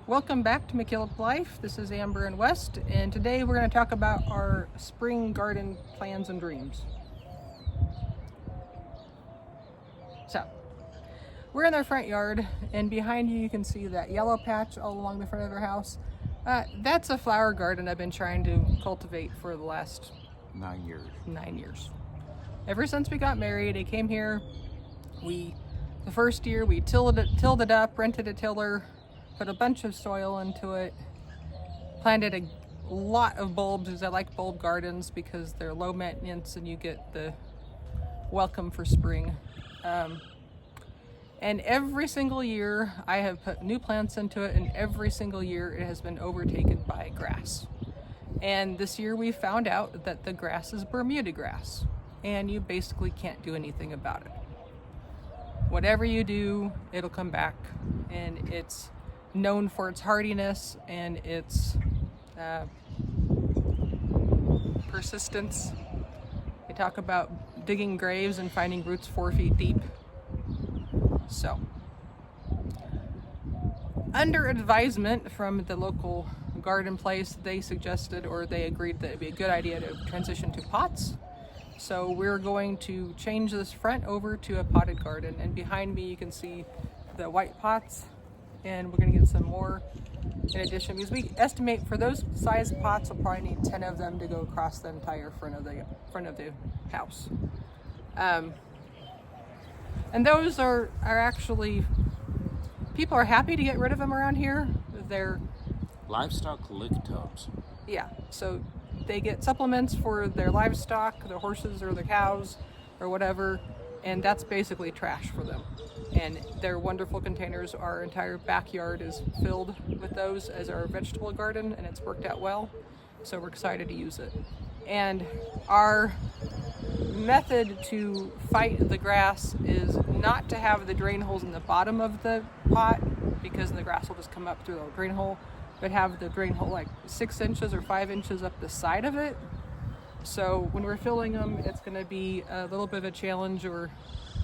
Welcome back to McKillip Life. This is Amber and West, and today we're going to talk about our spring garden plans and dreams. So, we're in our front yard, and behind you can see that yellow patch all along the front of our house. That's a flower garden I've been trying to cultivate for the last 9 years. 9 years. Ever since we got married, I came here. The first year we tilled it up, rented a tiller, put a bunch of soil into it, planted a lot of bulbs because I like bulb gardens because they're low maintenance and you get the welcome for spring. And every single year I have put new plants into it, and every single year it has been overtaken by grass. And this year we found out that the grass is Bermuda grass, and you basically can't do anything about it. Whatever you do, it'll come back, and it's known for its hardiness and its persistence. They talk about digging graves and finding roots 4 feet deep. So, under advisement from the local garden place, they suggested, or they agreed, that it'd be a good idea to transition to pots. So we're going to change this front over to a potted garden, and behind me you can see the white pots, and we're going to get some more in addition, because we estimate for those size pots we'll probably need 10 of them to go across the entire front of the house. And those are actually, people are happy to get rid of them around here. They're Livestock lick tubs. Yeah, so they get supplements for their livestock, their horses or their cows or whatever, and that's basically trash for them. And they're wonderful containers. Our entire backyard is filled with those as our vegetable garden, and it's worked out well, so we're excited to use it. And our method to fight the grass is not to have the drain holes in the bottom of the pot, because the grass will just come up through the drain hole, but have the drain hole like 6 inches or 5 inches up the side of it. So when we're filling them, it's going to be a little bit of a challenge, or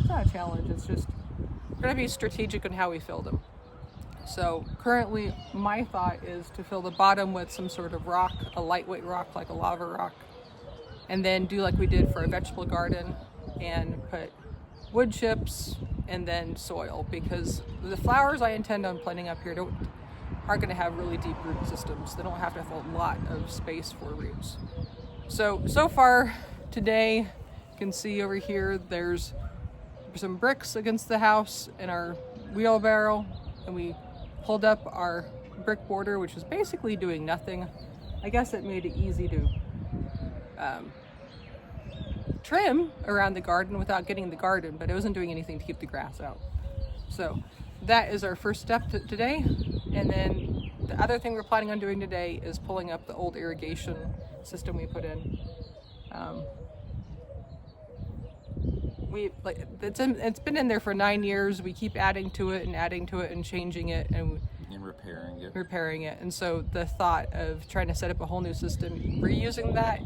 it's not a challenge, it's just we're going to be strategic in how we fill them. So currently my thought is to fill the bottom with some sort of rock, a lightweight rock like a lava rock, and then do like we did for a vegetable garden and put wood chips and then soil, because the flowers I intend on planting up here are going to have really deep root systems. They don't have to have a lot of space for roots. So far today, you can see over here there's some bricks against the house and our wheelbarrow, and we pulled up our brick border, which is basically doing nothing. I guess it made it easy to trim around the garden without getting the garden, but it wasn't doing anything to keep the grass out. So that is our first step today. And then the other thing we're planning on doing today is pulling up the old irrigation system we put in. It's been in there for 9 years. We keep adding to it and changing it and repairing it. And so the thought of trying to set up a whole new system, reusing that,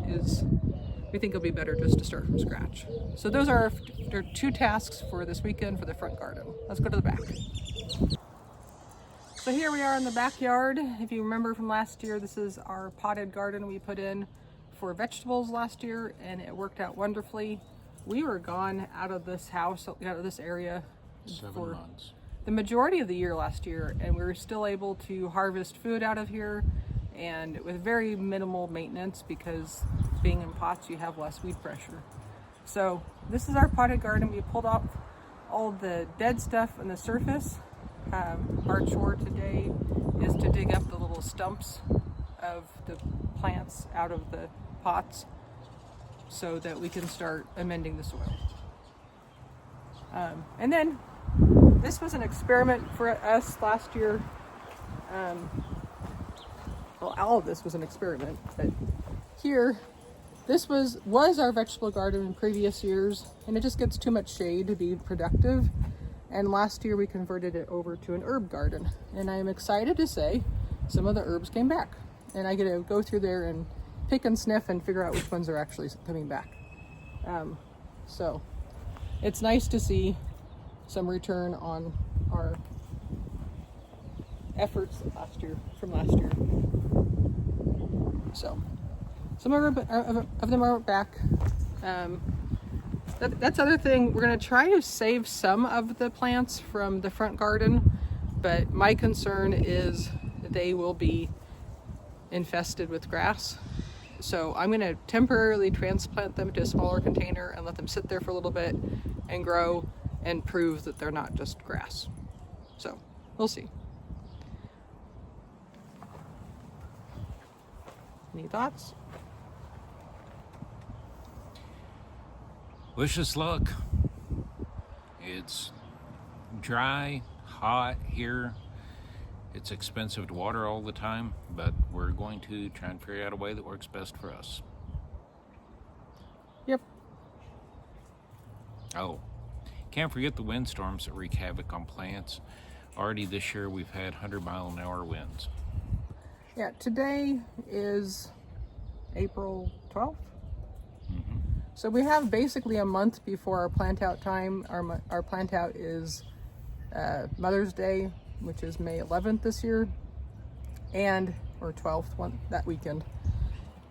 we think it'll be better just to start from scratch. So those are our 2 tasks for this weekend for the front garden. Let's go to the back. So here we are in the backyard. If you remember from last year, this is our potted garden we put in for vegetables last year, and it worked out wonderfully. We were gone out of this house, out of this area, 7 months. The majority of the year last year, and we were still able to harvest food out of here, and with very minimal maintenance, because being in pots you have less weed pressure. So this is our potted garden. We pulled off all the dead stuff on the surface. Our chore today is to dig up the little stumps of the plants out of the pots so that we can start amending the soil. And then this was an experiment for us last year. Well, all of this was an experiment, but here, this was our vegetable garden in previous years, and it just gets too much shade to be productive. And last year we converted it over to an herb garden, and I am excited to say some of the herbs came back, and I get to go through there and pick and sniff and figure out which ones are actually coming back. So it's nice to see some return on our efforts from last year. So some of them are back. That's the other thing. We're going to try to save some of the plants from the front garden, but my concern is they will be infested with grass. So I'm going to temporarily transplant them to a smaller container and let them sit there for a little bit and grow and prove that they're not just grass. So we'll see. Any thoughts? Wish us luck. It's dry, hot here. It's expensive to water all the time, but we're going to try and figure out a way that works best for us. Yep. Oh, can't forget the windstorms that wreak havoc on plants. Already this year we've had 100-mile-an-hour winds. Yeah, today is April 12th. Mm-hmm. So we have basically a month before our plant out time. Our plant out is Mother's Day, which is May 11th this year, or 12th that weekend.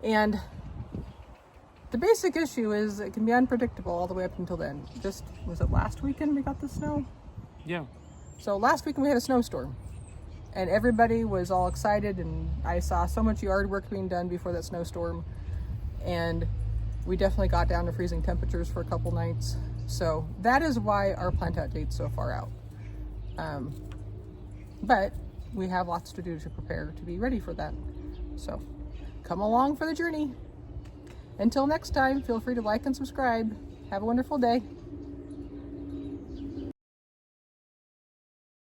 And the basic issue is it can be unpredictable all the way up until then. Was it last weekend we got the snow? Yeah. So last weekend we had a snowstorm, and everybody was all excited, and I saw so much yard work being done before that snowstorm, and we definitely got down to freezing temperatures for a couple nights. So that is why our plant out date's so far out. But we have lots to do to prepare to be ready for that. So come along for the journey. Until next time, feel free to like and subscribe. Have a wonderful day.